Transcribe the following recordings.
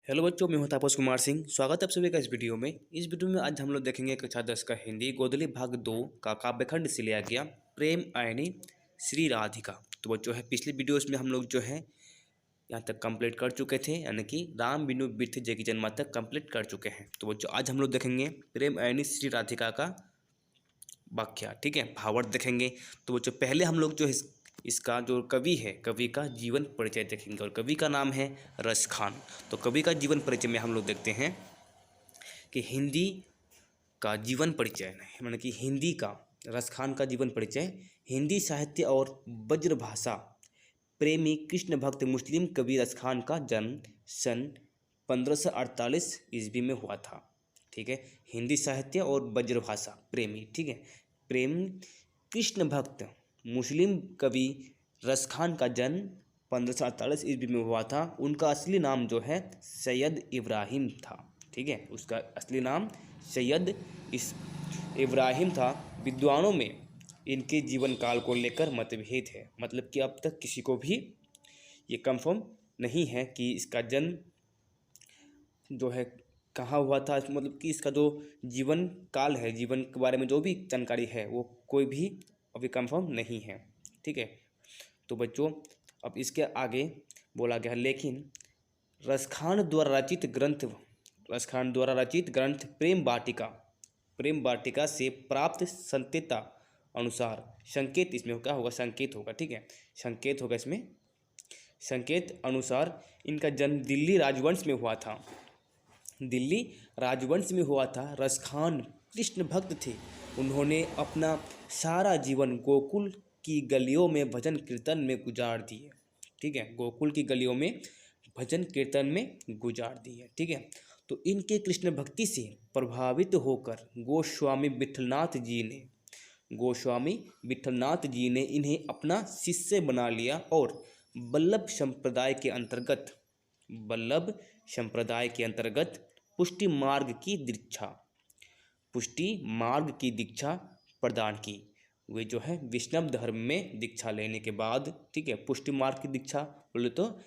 Hello बच्चों, मैं हूं तापस कुमार सिंह। स्वागत है आप सभी का इस वीडियो में। इस वीडियो में आज हम लोग देखेंगे कक्षा 10 का हिंदी गोदली भाग 2 का काव्यखंड से लिया गया प्रेम आयनी श्री राधिका। तो बच्चों है पिछले वीडियोस में हम लोग जो है यहाँ तक कंप्लीट कर चुके थे, यानी कि राम बिनु बिरथ जय की जन्मा तक कंप्लीट कर चुके हैं। तो बच्चों आज हम लोग देखेंगे प्रेम आयनी श्री राधिका का व्याख्या, ठीक है, भावार्थ देखेंगे। तो बच्चों पहले हम लोग जो इसका जो कवि है, कवि का जीवन परिचय देखेंगे, और कवि का नाम है रस खान। तो कवि का जीवन परिचय में हम लोग देखते हैं कि हिंदी का जीवन परिचय, माने कि हिंदी का रस खान का जीवन परिचय। हिंदी साहित्य और ब्रजभाषा प्रेमी कृष्ण भक्त मुस्लिम कवि रस खान का जन्म सन 1548 ईस्वी में हुआ था, ठीक है। हिंदी साहित्य और ब्रजभाषा प्रेमी, ठीक है, प्रेम कृष्ण भक्त मुस्लिम कवि रस खान का जन्म 1548 ईस्वी में हुआ था। उनका असली नाम जो है सैयद इब्राहिम था, ठीक है, उसका असली नाम सैयद इब्राहिम था। विद्वानों में इनके जीवन काल को लेकर मतभेद है, मतलब कि अब तक किसी को भी ये कंफर्म नहीं है कि इसका जन्म जो है कहाँ हुआ था, मतलब कि इसका जो जीवन काल है, जीवन के बारे में जो भी जानकारी है वो कोई भी अभी कंफर्म नहीं है, ठीक है। तो बच्चों अब इसके आगे बोला गया, लेकिन रस खान द्वारा रचित ग्रंथ प्रेम वाटिका से प्राप्त संतेता अनुसार संकेत, इसमें क्या होगा, संकेत होगा, ठीक है, संकेत होगा इसमें। संकेत अनुसार इनका जन्म दिल्ली राजवंश में हुआ था। दिल्ली राजवंश में हुआ था। रस खान कृष्ण भक्त थे। उन्होंने अपना सारा जीवन गोकुल की गलियों में भजन कीर्तन में गुजार दिए, ठीक है, गोकुल की गलियों में भजन कीर्तन में गुजार दिए, ठीक है। तो इनके कृष्ण भक्ति से प्रभावित होकर गोस्वामी विठलनाथ जी ने इन्हें अपना शिष्य बना लिया और वल्लभ संप्रदाय के अंतर्गत पुष्टि मार्ग की दीक्षा प्रदान की। वे जो है वैष्णव धर्म में दीक्षा लेने के बाद, ठीक है, पुष्टि मार्ग की दीक्षा बोले तो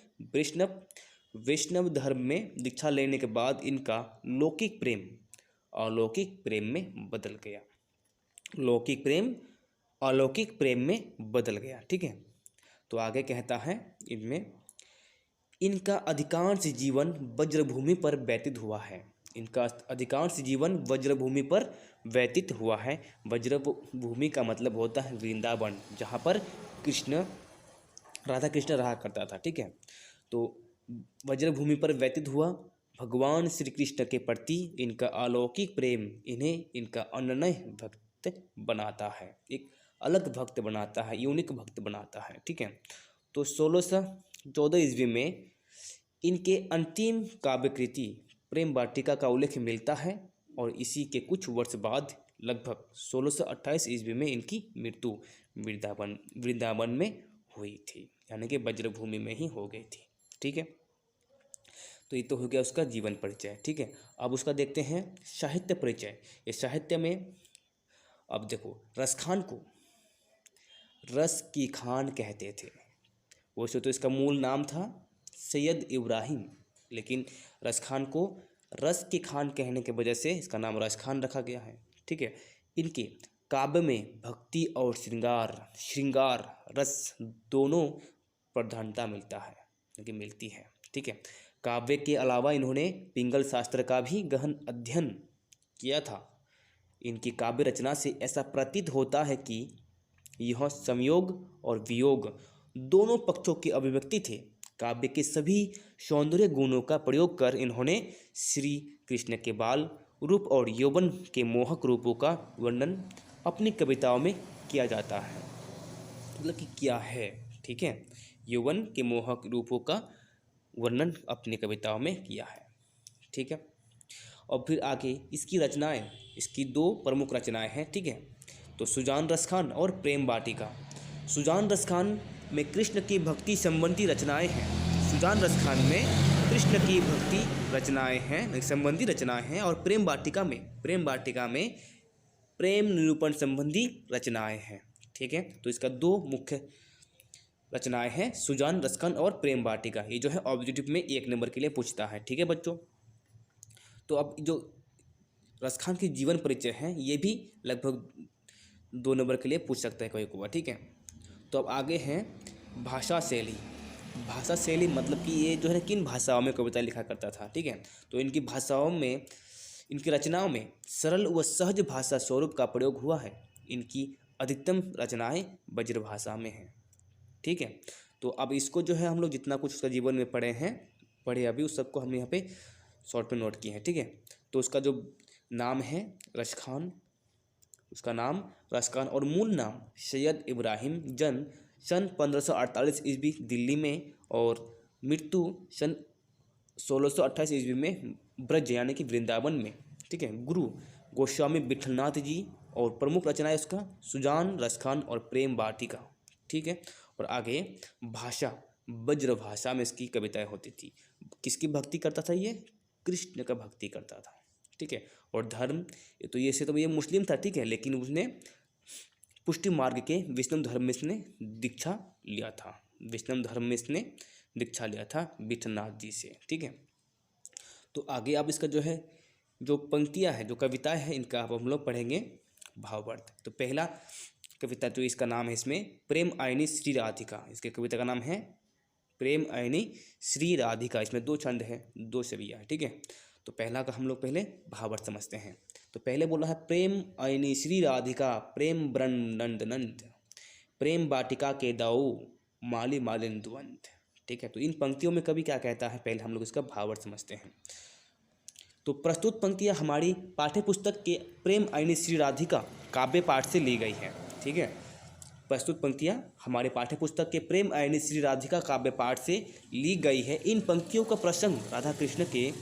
वैष्णव धर्म में दीक्षा लेने के बाद इनका अलौकिक प्रेम में बदल गया। अलौकिक प्रेम में बदल गया, ठीक है। तो आगे कहता है इनमें, इनका अधिकांश जीवन वज्रभूमि पर व्यतीत हुआ है। वज्रभूमि का मतलब होता है वृंदावन, जहाँ पर राधा कृष्ण रहा करता था, ठीक है। तो वज्रभूमि पर व्यतीत हुआ। भगवान श्री कृष्ण के प्रति इनका अलौकिक प्रेम इन्हें इनका अनन्य भक्त बनाता है, एक अलग भक्त बनाता है, यूनिक भक्त बनाता है, ठीक है। तो 1614 ईस्वी में इनके अंतिम काव्यकृति प्रेम वाटिका का उल्लेख मिलता है, और इसी के कुछ वर्ष बाद लगभग 1628 ईस्वी में इनकी मृत्यु वृंदावन में हुई थी, यानी कि वज्रभूमि में ही हो गई थी, ठीक है। तो ये तो हो गया उसका जीवन परिचय, ठीक है। अब उसका देखते हैं साहित्य परिचय। ये साहित्य में अब देखो, रस खान को रस की खान कहते थे। वैसे तो इसका मूल नाम था सैयद इब्राहिम, लेकिन रस खान को रस की खान कहने की वजह से इसका नाम रस खान रखा गया है, ठीक है। इनके काव्य में भक्ति और श्रृंगार रस दोनों प्रधानता मिलती है, ठीक है। काव्य के अलावा इन्होंने पिंगल शास्त्र का भी गहन अध्ययन किया था। इनकी काव्य रचना से ऐसा प्रतीत होता है कि यह संयोग और वियोग दोनों पक्षों की अभिव्यक्ति थे। काव्य के सभी सौंदर्य गुणों का प्रयोग कर इन्होंने श्री कृष्ण के बाल रूप और यौवन के मोहक रूपों का वर्णन अपनी कविताओं में किया जाता है, मतलब कि क्या है, ठीक है, यौवन के मोहक रूपों का वर्णन अपनी कविताओं में किया है, ठीक है। और फिर आगे इसकी दो प्रमुख रचनाएं हैं, ठीक है। तो सुजान रस खान और प्रेम वाटिका। सुजान रस खान में कृष्ण की भक्ति संबंधी रचनाएं हैं। सुजान रस खान में कृष्ण की भक्ति रचनाएं हैं, संबंधी रचनाएं हैं, और प्रेम वाटिका में प्रेम निरूपण संबंधी रचनाएं हैं, ठीक है। तो इसका दो मुख्य रचनाएं हैं सुजान, रसखान और प्रेम वाटिका। ये जो है ऑब्जेक्टिव में 1 नंबर के लिए पूछता है। ठीक है बच्चों, तो अब जो रसखान की जीवन परिचय है ये भी लगभग 2 नंबर के लिए पूछ सकता है कोई को। ठीक है, तो अब आगे हैं भाषा शैली। भाषा शैली मतलब कि ये जो है किन भाषाओं में कविता लिखा करता था। ठीक है, तो इनकी भाषाओं में, इनकी रचनाओं में सरल व सहज भाषा स्वरूप का प्रयोग हुआ है। इनकी अधिकतम रचनाएं ब्रजभाषा में हैं। ठीक है, तो अब इसको जो है हम लोग जितना कुछ उसका जीवन में पढ़े अभी उस सबको हम यहाँ पे शॉर्ट में नोट किए हैं। ठीक है, तो उसका जो नाम है रसखान, उसका नाम रसखान और मूल नाम सैयद इब्राहिम, जन्म सन 1548 ईस्वी दिल्ली में और मृत्यु सन 1628 ईस्वी में ब्रज यानी कि वृंदावन में। ठीक है, गुरु गोस्वामी विठलनाथ जी और प्रमुख रचना है उसका सुजान, रसखान और प्रेम वाटिका। ठीक है, और आगे भाषा, ब्रज भाषा में इसकी कविताएं होती थी। किसकी भक्ति करता था ये? कृष्ण का भक्ति करता था। ठीक है, और धर्म तो ये से तो ये मुस्लिम था। ठीक है, लेकिन उसने पुष्टि मार्ग के वैष्णव धर्म में इसने दीक्षा लिया था। वैष्णव धर्म में इसने दीक्षा लिया था विठलनाथ जी से। ठीक है, तो आगे आप इसका जो है जो पंक्तियां है, जो कविताएं हैं, इनका आप हम लोग पढ़ेंगे भावार्थ। तो पहला कविता जो इसका नाम है इसमें प्रेम आयनी श्री राधिका। इसके कविता का नाम है प्रेम आयनी श्री राधिका। इसमें 2 छंद है, 2 छवियाँ है। ठीक है, तो पहला का हम लोग पहले भावार्थ समझते हैं। तो पहले बोला है प्रेम आयनी श्री राधिका, प्रेम ब्रन नंद नंद, प्रेम वाटिका के दाऊ माली मालिन दुवंत। ठीक है, तो इन पंक्तियों में कवि क्या कहता है, पहले हम लोग इसका भावार्थ समझते हैं। तो प्रस्तुत पंक्तियां हमारी पाठ्य पुस्तक के प्रेम आयनी श्री राधिका काव्य पाठ से ली गई है। ठीक है, प्रस्तुत पंक्तियां हमारे पाठ्य पुस्तक के प्रेम आयनी श्री राधिका काव्य पाठ से ली गई है। इन पंक्तियों का प्रसंग राधा कृष्ण के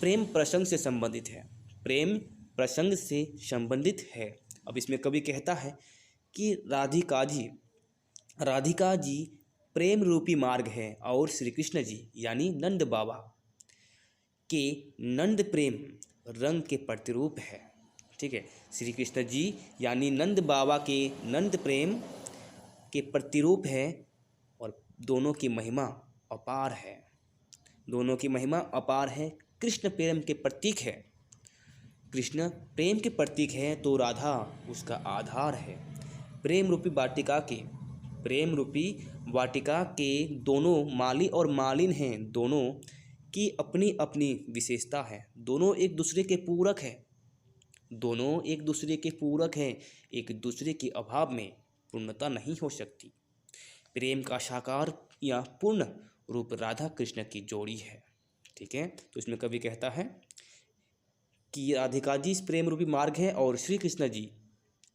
प्रेम प्रसंग से संबंधित है। प्रेम प्रसंग से संबंधित है। अब इसमें कवि कहता है कि राधिका जी प्रेम रूपी मार्ग है और श्री कृष्ण जी यानी नंद बाबा के नंद प्रेम रंग के प्रतिरूप है। ठीक है, श्री कृष्ण जी यानी नंद बाबा के नंद प्रेम के प्रतिरूप है और दोनों की महिमा अपार है। दोनों की महिमा अपार है। कृष्ण प्रेम के प्रतीक है। कृष्ण प्रेम के प्रतीक है तो राधा उसका आधार है। प्रेम रूपी वाटिका के दोनों माली और मालिन हैं। दोनों की अपनी अपनी विशेषता है। दोनों एक दूसरे के पूरक हैं। दोनों एक दूसरे के पूरक हैं। एक दूसरे के अभाव में पूर्णता नहीं हो सकती। प्रेम का साकार या पूर्ण रूप राधा कृष्ण की जोड़ी है। ठीक है, तो इसमें कवि कहता है कि राधिका जी प्रेम रूपी मार्ग है और श्री कृष्ण जी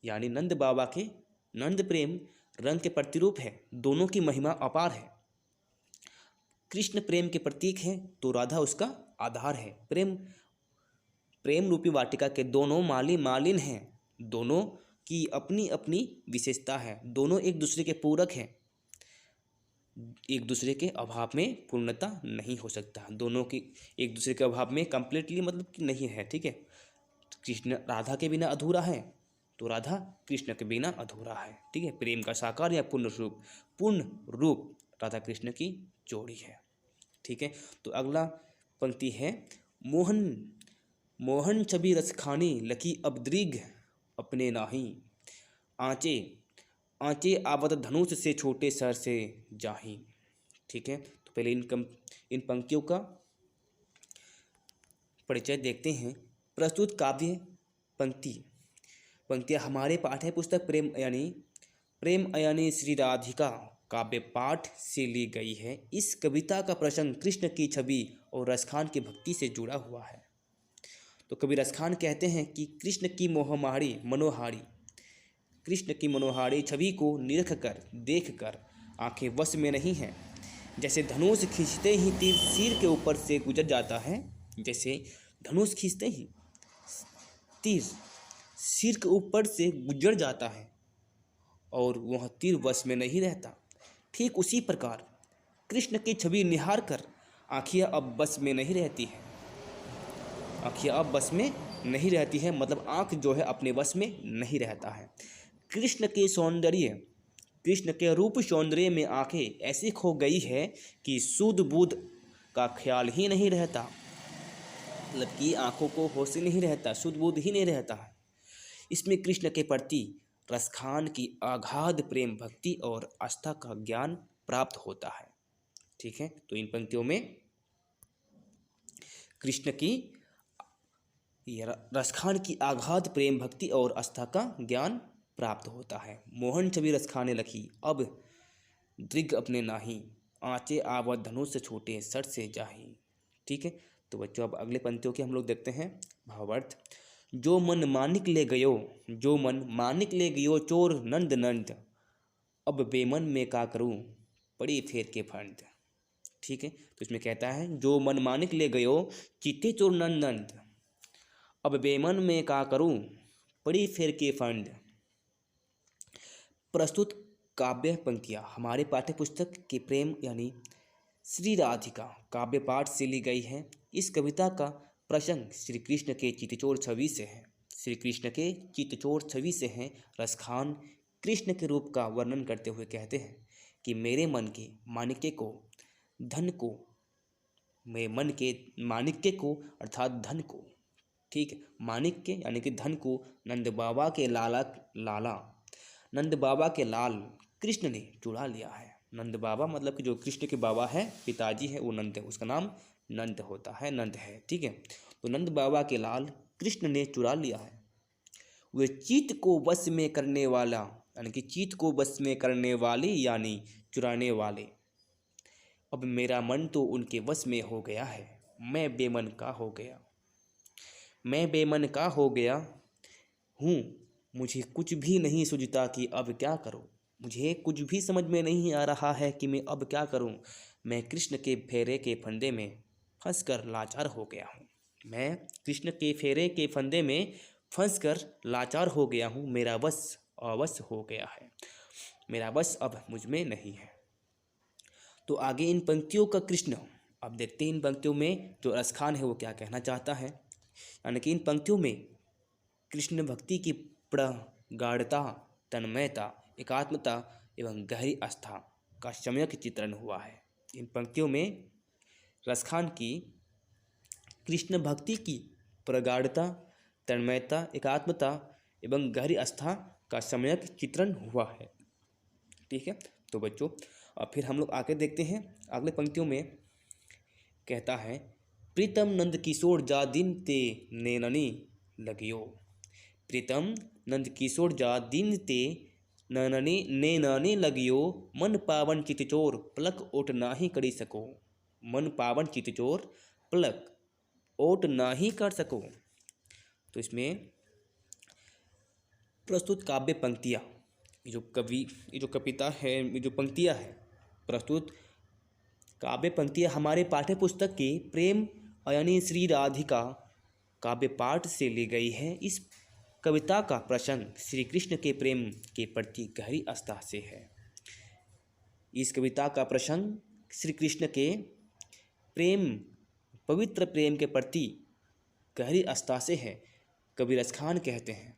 यानी नंद बाबा के नंद प्रेम रंग के प्रतिरूप है। दोनों की महिमा अपार है। कृष्ण प्रेम के प्रतीक है तो राधा उसका आधार है। प्रेम रूपी वाटिका के दोनों माली मालिन हैं। दोनों की अपनी अपनी विशेषता है। दोनों एक दूसरे के पूरक हैं। एक दूसरे के अभाव में पूर्णता नहीं हो सकता। दोनों की एक दूसरे के अभाव में कंप्लीटली मतलब कि नहीं है। ठीक है, कृष्ण राधा के बिना अधूरा है तो राधा कृष्ण के बिना अधूरा है। ठीक है, प्रेम का साकार या पूर्ण रूप राधा कृष्ण की जोड़ी है। ठीक है, तो अगला पंक्ति है मोहन छवि रसखानी लकी अब दृघ अपने नाही, आँचे आवत धनुष से छोटे सर से जाही। ठीक है, तो पहले इन पंक्तियों का परिचय देखते हैं। प्रस्तुत काव्य पंक्तियाँ हमारे पाठ्य पुस्तक प्रेम अयानी श्री राधिका काव्य पाठ से ली गई है। इस कविता का प्रसंग कृष्ण की छवि और रसखान की भक्ति से जुड़ा हुआ है। तो कवि रसखान कहते हैं कि कृष्ण की मनोहारी छवि को निरख कर देख कर आंखें वश में नहीं हैं। जैसे धनुष खींचते ही तीर सिर के ऊपर से गुजर जाता है, जैसे धनुष खींचते ही तीर सिर के ऊपर से गुजर जाता है और वह तीर वश में नहीं रहता, ठीक उसी प्रकार कृष्ण की छवि निहार कर आँखियाँ अब बस में नहीं रहती है। आँखियाँ अब बस में नहीं रहती है मतलब आँख जो है अपने बस में नहीं रहता है। कृष्ण कृष्ण के रूप सौंदर्य में आंखें ऐसी खो गई है कि सूद बूद का ख्याल ही नहीं रहता। मतलब कि आंखों को होश ही नहीं रहता, सूद बूद ही नहीं रहता है। इसमें कृष्ण के प्रति रसखान की अगाध प्रेम भक्ति और आस्था का ज्ञान प्राप्त होता है। ठीक है, तो इन पंक्तियों में कृष्ण की रसखान की अगाध प्रेम भक्ति और आस्था का ज्ञान प्राप्त होता है। मोहन छवि रसखाने लखी, अब दृग अपने नाही, आँचे आवत धनुष से छूटे सर से जाही। ठीक है, तो बच्चों अब अगले पंक्तियों के हम लोग देखते हैं भावार्थ। जो मन मानिक ले गयो, जो मन मानिक ले गयो चोर नंद नंद, अब बेमन में का करूं पड़ी फेर के फंद। ठीक है, तो इसमें कहता है जो मन मानिक ले गयो चिट्ठी चोर नंद नंद, अब बेमन में का करूं पड़ी फेर के फंद। प्रस्तुत काव्य पंक्तियाँ हमारे पाठ्य पुस्तक के प्रेम यानी श्री राधिका काव्य पाठ से ली गई है। इस कविता का प्रसंग श्री कृष्ण के चितचोर छवि से है। श्री कृष्ण के चितचोर छवि से है। रसखान कृष्ण के रूप का वर्णन करते हुए कहते हैं कि मेरे मन के माणिक्य को धन को, मेरे मन के माणिक्य को अर्थात धन को, ठीक है, माणिक्य यानी कि धन को नंद बाबा के लाला नंद बाबा के लाल कृष्ण ने चुरा लिया है। नंद बाबा मतलब कि जो कृष्ण के बाबा है, पिताजी है, वो नंद है, उसका नाम नंद होता है, नंद है। ठीक है, तो नंद बाबा के लाल कृष्ण ने चुरा लिया है। वे चित्त को वश में करने वाला यानी कि चित्त को वश में करने वाले यानी चुराने वाले, अब मेरा मन तो उनके वश में हो गया है, मैं बेमन का हो गया, मैं बेमन का हो गया हूँ, मुझे कुछ भी नहीं सूझता कि अब क्या करूँ, मुझे कुछ भी समझ में नहीं आ रहा है कि मैं अब क्या करूँ। मैं कृष्ण के फेरे के फंदे में फंसकर लाचार हो गया हूँ, मैं कृष्ण के फेरे के फंदे में फंसकर लाचार हो गया हूँ, मेरा वश अवश हो गया है, मेरा वश अब मुझ में नहीं है। तो आगे इन पंक्तियों का कृष्ण, अब देखते हैं इन पंक्तियों में जो रसखान है वो क्या कहना चाहता है। यानी कि इन पंक्तियों में कृष्ण भक्ति की प्रगाढ़ता, तन्मयता, एकात्मता एवं गहरी आस्था का सम्यक चित्रण हुआ है। इन पंक्तियों में रसखान की कृष्ण भक्ति की प्रगाढ़ता, तन्मयता, एकात्मता एवं गहरी आस्था का सम्यक चित्रण हुआ है। ठीक है, तो बच्चों अब फिर हम लोग आगे देखते हैं अगले पंक्तियों में कहता है प्रीतम नंद किशोर जा दिन ते नैननी लगियो, प्रीतम नंद किशोर जा दिन ते नैननी लगियो, मन पावन चितचोर पलक ओट नाही करी सको, मन पावन चितचोर पलक ओट नाही कर सको। तो इसमें प्रस्तुत काव्य पंक्तियाँ, ये जो कविता है, ये जो पंक्तियाँ है, प्रस्तुत काव्य पंक्तियाँ हमारे पाठ्य पुस्तक के प्रेम यानी श्री राधिका काव्य पाठ से ली गई है। इस कविता का प्रसंग श्री कृष्ण के प्रेम के प्रति गहरी आस्था से है। इस कविता का प्रसंग श्री कृष्ण के प्रेम, पवित्र प्रेम के प्रति गहरी आस्था से है। कवि रसखान कहते हैं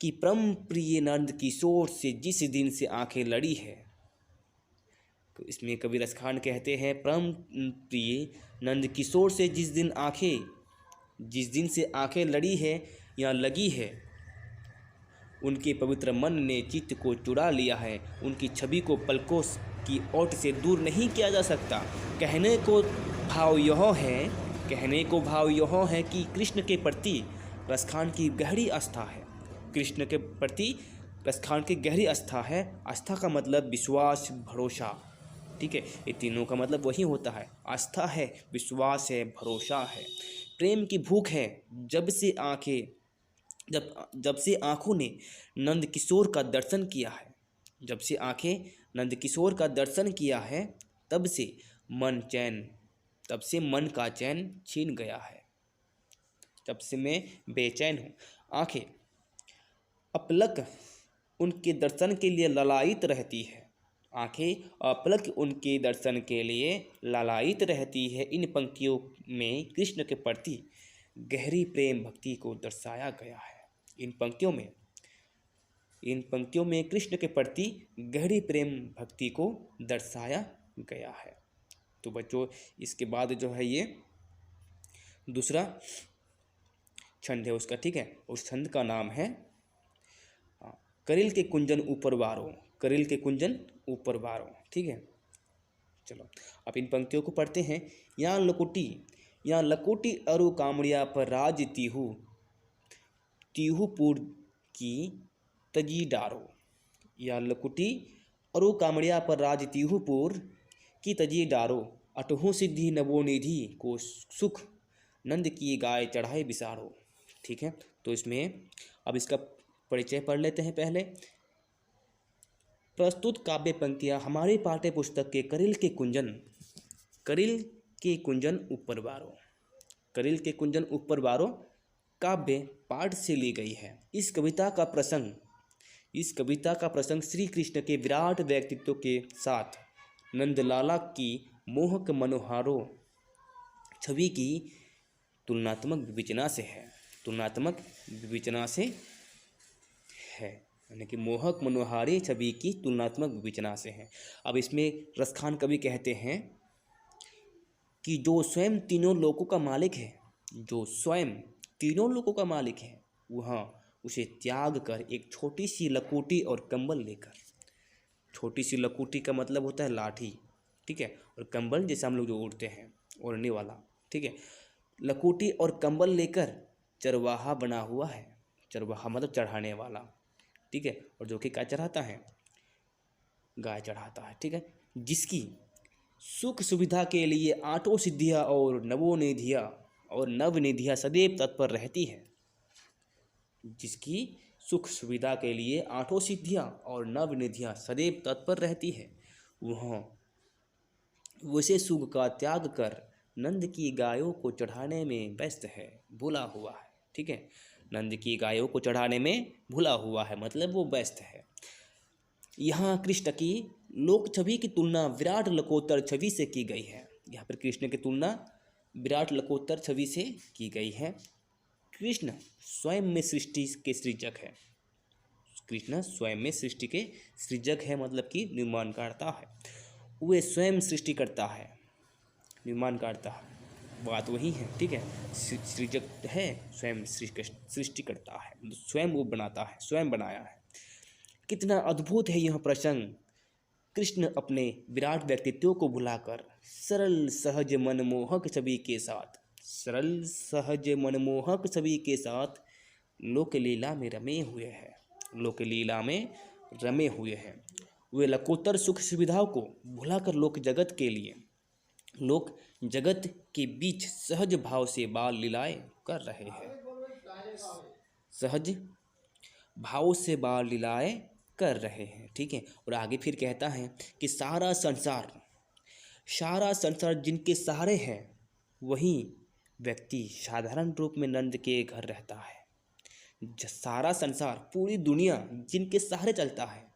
कि परम प्रिय नंद किशोर से जिस दिन से आंखें लड़ी है, तो इसमें कवि रसखान कहते हैं परम प्रिय नंद किशोर से जिस दिन से आंखें लड़ी है या लगी है, उनके पवित्र मन ने चित्त को चुरा लिया है, उनकी छवि को पलकों की ओट से दूर नहीं किया जा सकता। कहने को भाव यह है कि कृष्ण के प्रति रसखान की गहरी आस्था है। कृष्ण के प्रति रसखान की गहरी आस्था है। आस्था का मतलब विश्वास, भरोसा। ठीक है, ये तीनों का मतलब वही होता है। आस्था है, विश्वास है, भरोसा है, प्रेम की भूख है। जब से आँखों ने नंद किशोर का दर्शन किया है, जब से आँखें नंद किशोर का दर्शन किया है, तब से मन का चैन छीन गया है। तब से मैं बेचैन हूँ। आँखें अपलक उनके दर्शन के लिए ललायित रहती है। आँखें अपलक उनके दर्शन के लिए ललायित रहती है। इन पंक्तियों में कृष्ण के प्रति गहरी प्रेम भक्ति को दर्शाया गया है। इन पंक्तियों में इन पंक्तियों में कृष्ण के प्रति गहरी प्रेम भक्ति को दर्शाया गया है। तो बच्चों इसके बाद जो है ये दूसरा छंद है उसका, ठीक है। उस छंद का नाम है करिल के कुंजन ऊपर वारो, करिल के कुंजन ऊपर वारो, ठीक है। चलो अब इन पंक्तियों को पढ़ते हैं। यहाँ लकोटी अरु कामड़िया पर राज तीहू, तीहूपुर की तजी डारो। या लकुटी अरु कामड़िया पर राज तीहूपुर की तजी डारो, अटहु सिद्धि नवोनिधि को सुख नंद की गाय चढ़ाए बिसारो, ठीक है। तो इसमें अब इसका परिचय पढ़ लेते हैं पहले। प्रस्तुत काव्य पंक्तियाँ हमारे पाठ्य पुस्तक के करिल के कुंजन ऊपर बारो, करिल के कुंजन ऊपर बारो काव्य पाठ से ली गई है। इस कविता का प्रसंग श्री कृष्ण के विराट व्यक्तित्व के साथ नंदलाला की मोहक मनोहारो छवि की तुलनात्मक विवेचना से है, यानी कि मोहक मनोहारी छवि की तुलनात्मक विवेचना से है। अब इसमें रसखान कवि कहते हैं कि जो स्वयं तीनों लोकों का मालिक है, वह उसे त्याग कर एक छोटी सी लकोटी और कंबल लेकर, छोटी सी लकोटी का मतलब होता है लाठी, ठीक है, और कंबल जैसे हम लोग जो ओढ़ते हैं ओढ़ने वाला, ठीक है, लकोटी और कंबल लेकर चरवाहा बना हुआ है। चरवाहा मतलब चढ़ाने वाला, ठीक है, और जो कि क्या चढ़ाता है, गाय चढ़ाता है, ठीक है। जिसकी सुख सुविधा के लिए आठों सिद्धियाँ और नवनिधियाँ सदैव तत्पर रहती है। जिसकी सुख सुविधा के लिए आठों सिद्धियाँ और नवनिधियाँ सदैव तत्पर रहती है, वह वैसे सुख का त्याग कर नंद की गायों को चढ़ाने में व्यस्त है, भूला हुआ है, ठीक है। नंद की गायों को चढ़ाने में भूला हुआ है मतलब वो व्यस्त है। यहाँ कृष्ण की लोक छवि की तुलना विराट लकोत्तर छवि से की गई है। यहाँ पर कृष्ण की तुलना विराट लकोत्तर छवि से की गई है। कृष्ण स्वयं में सृष्टि के सृजक है। कृष्ण स्वयं में सृष्टि के सृजक है, मतलब कि निर्माण करता है। वे स्वयं सृष्टि करता है, निर्माण करता है, बात वही है, ठीक है। सृजक है, स्वयं सृष्टि करता है, स्वयं वो बनाता है, स्वयं बनाया है। कितना अद्भुत है यह प्रसंग। कृष्ण अपने विराट व्यक्तित्व को भुलाकर सरल सहज मनमोहक छवि के साथ लोकलीला में रमे हुए हैं। वे लकोत्तर सुख सुविधाओं को भुलाकर लोक जगत के बीच सहज भाव से बाल लीलाएं कर रहे हैं। सहज भाव से बाल लीलाएं कर रहे हैं, ठीक है। और आगे फिर कहता है कि सारा संसार जिनके सहारे है, वही व्यक्ति साधारण रूप में नंद के घर रहता है। सारा संसार, पूरी दुनिया जिनके सहारे चलता है,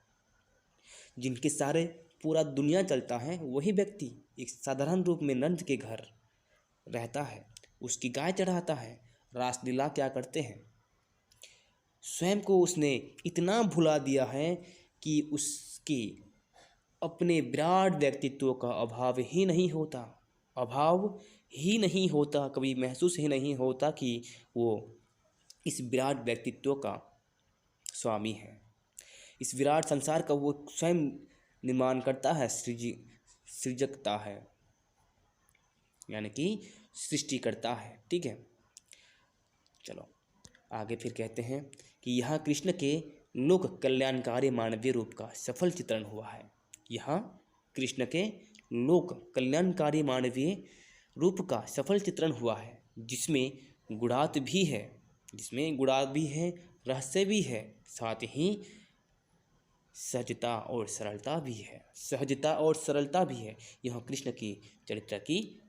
जिनके सहारे पूरा दुनिया चलता है, वही व्यक्ति एक साधारण रूप में नंद के घर रहता है, उसकी गाय चढ़ाता है। रासलीला क्या करते हैं, स्वयं को उसने इतना भुला दिया है कि उसके अपने विराट व्यक्तित्व का अभाव ही नहीं होता, कभी महसूस ही नहीं होता कि वो इस विराट व्यक्तित्व का स्वामी है। इस विराट संसार का वो स्वयं निर्माण करता है, सृजकता है, यानी कि सृष्टि करता है, ठीक है। चलो आगे फिर कहते हैं कि यहाँ कृष्ण के लोक कल्याणकारी मानवीय रूप का सफल चित्रण हुआ है। यहाँ कृष्ण के लोक कल्याणकारी मानवीय रूप का सफल चित्रण हुआ है, जिसमें गुणात भी है, रहस्य भी है, साथ ही सहजता और सरलता भी है। यह कृष्ण की चरित्र की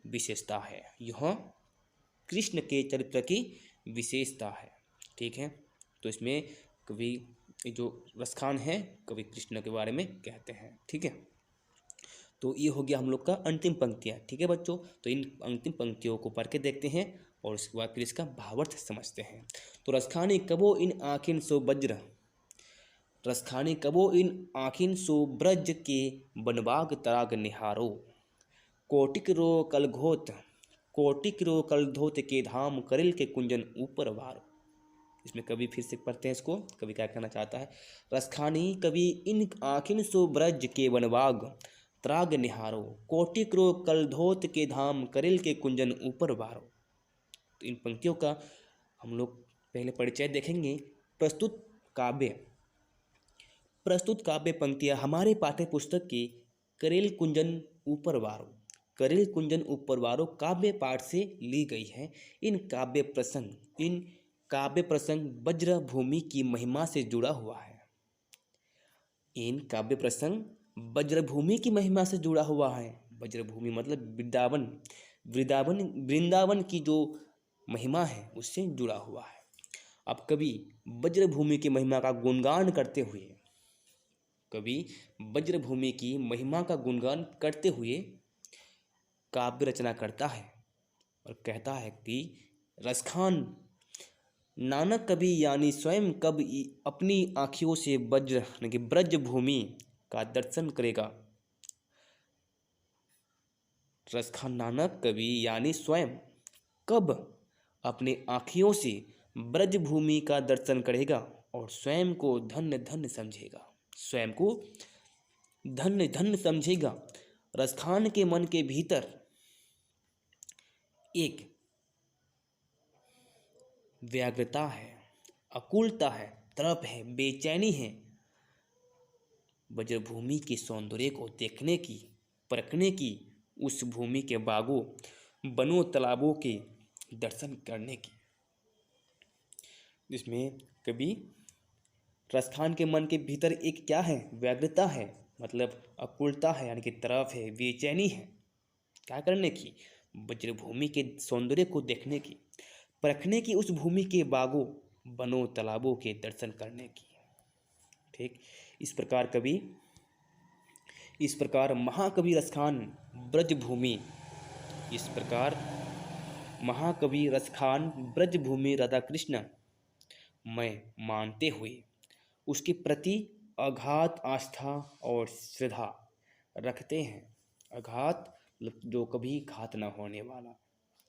विशेषता है, ठीक है। तो इसमें कवि जो रसखान है, कवि कृष्ण के बारे में कहते हैं, ठीक है। तो ये हो गया हम लोग का अंतिम पंक्तियाँ, ठीक है बच्चों। तो इन अंतिम पंक्तियों को पढ़ के देखते हैं और उसके बाद फिर इसका भावार्थ समझते हैं। तो रसखानी कबो इन आखिन सो वज्र, रसखानी कबो इन आखिन सो ब्रज के बनबाग तराग निहारो। कोटिक रो कलधोत के धाम करिल के कुंजन ऊपर वारो। इसमें कवि फिर से पढ़ते हैं इसको। कवि क्या कहना चाहता है? रसखानी कवि इन आखिन सो ब्रज के बनबाग त्राग निहारो। कोटिक रो कलधोत के धाम करिल के कुंजन ऊपर वारो। तो इन पंक्तियों का हम लोग पहले परिचय देखेंगे। प्रस्तुत काव्य पंक्तियाँ हमारे पाठ्य पुस्तक के करेल कुंजन ऊपर वारो काव्य पाठ से ली गई है। इन काव्य प्रसंग वज्र भूमि की महिमा से जुड़ा हुआ है। इन काव्य प्रसंग वज्रभूमि की महिमा से जुड़ा हुआ है। वज्रभूमि मतलब वृंदावन की जो महिमा है उससे जुड़ा हुआ है। अब कवि वज्रभूमि की महिमा का गुणगान करते हुए काव्य रचना करता है और कहता है कि रसखान नानक कवि यानी स्वयं कब अपनी आँखियों से ब्रज भूमि का दर्शन करेगा। रसखान नानक कवि यानी स्वयं कब अपने आँखियों से ब्रज भूमि का दर्शन करेगा और स्वयं को धन्य धन्य समझेगा। रसखान के मन के भीतर एक व्याग्रता है, अकुलता है, तड़प है, बेचैनी है। वज्रभूमि के सौंदर्य को देखने की, परखने की, उस भूमि के बागों, बनों, तालाबों के दर्शन करने की। इसमें कभी रसखान के मन के भीतर एक क्या है? व्याग्रता है, मतलब अकुलता है, यानी कि तड़प है, बेचैनी है। क्या करने की? वज्रभूमि के सौंदर्य को देखने की, परखने की, उस भूमि के बागों, बनों, तालाबों के दर्शन करने की। ठीक, इस प्रकार महाकवि रसखान ब्रजभूमि राधा कृष्ण में मानते हुए उसके प्रति अगाध आस्था और श्रद्धा रखते हैं। अगाध मतलब जो कभी घात न होने वाला,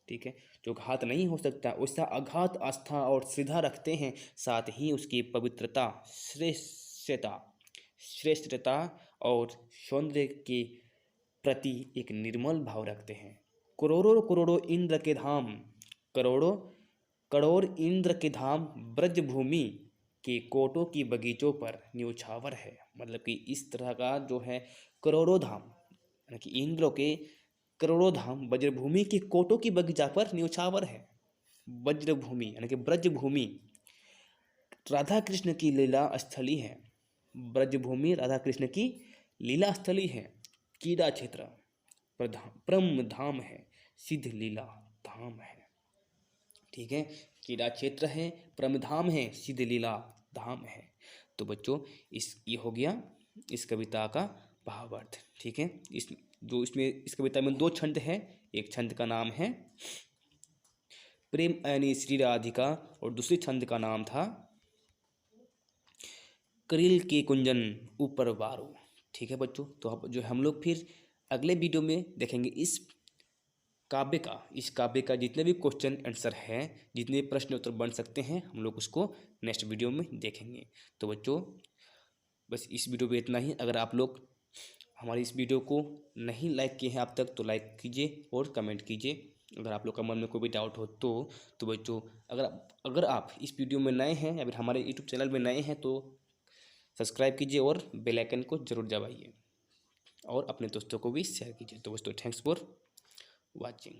ठीक है, जो घात नहीं हो सकता, उसका अगाध आस्था और श्रद्धा रखते हैं। साथ ही उसकी पवित्रता, श्रेष्ठता और सौंदर्य के प्रति एक निर्मल भाव रखते हैं। करोड़ों इंद्र के धाम ब्रजभूमि के कोटों की बगीचों पर न्योछावर है। मतलब कि इस तरह का जो है करोड़ों धाम, यानी कि इंद्र के करोड़ों धाम वज्रभूमि के कोटों की बगीचा पर न्योछावर है। वज्रभूमि यानी कि ब्रजभूमि राधा कृष्ण की लीला स्थली है। ब्रजभूमि राधा कृष्ण की लीला स्थली है। कीड़ा क्षेत्र परम धाम है, सिद्ध लीला धाम है। ठीक है, कीड़ा क्षेत्र है, परम धाम है, सिद्ध लीला धाम है। तो बच्चों ये हो गया इस कविता का भावार्थ। ठीक है, इस कविता में 2 छंद है। एक छंद का नाम है प्रेम यानी श्री राधिका और दूसरी छंद का नाम था करिल के कुंजन ऊपर वारो। ठीक है बच्चों, तो जो हम लोग फिर अगले वीडियो में देखेंगे इस काव्य का जितने भी क्वेश्चन आंसर हैं, जितने प्रश्न उत्तर बन सकते हैं, हम लोग उसको नेक्स्ट वीडियो में देखेंगे। तो बच्चों बस इस वीडियो में इतना ही। अगर आप लोग हमारी इस वीडियो को नहीं लाइक किए हैं अब तक तो लाइक कीजिए और कमेंट कीजिए। अगर आप लोग का मन में कोई भी डाउट हो तो बच्चों अगर आप इस वीडियो में नए हैं या फिर हमारे यूट्यूब चैनल में नए हैं तो सब्सक्राइब कीजिए और बेल आइकन को जरूर दबाइए और अपने दोस्तों को भी शेयर कीजिए। तो दोस्तों थैंक्स फॉर वाचिंग।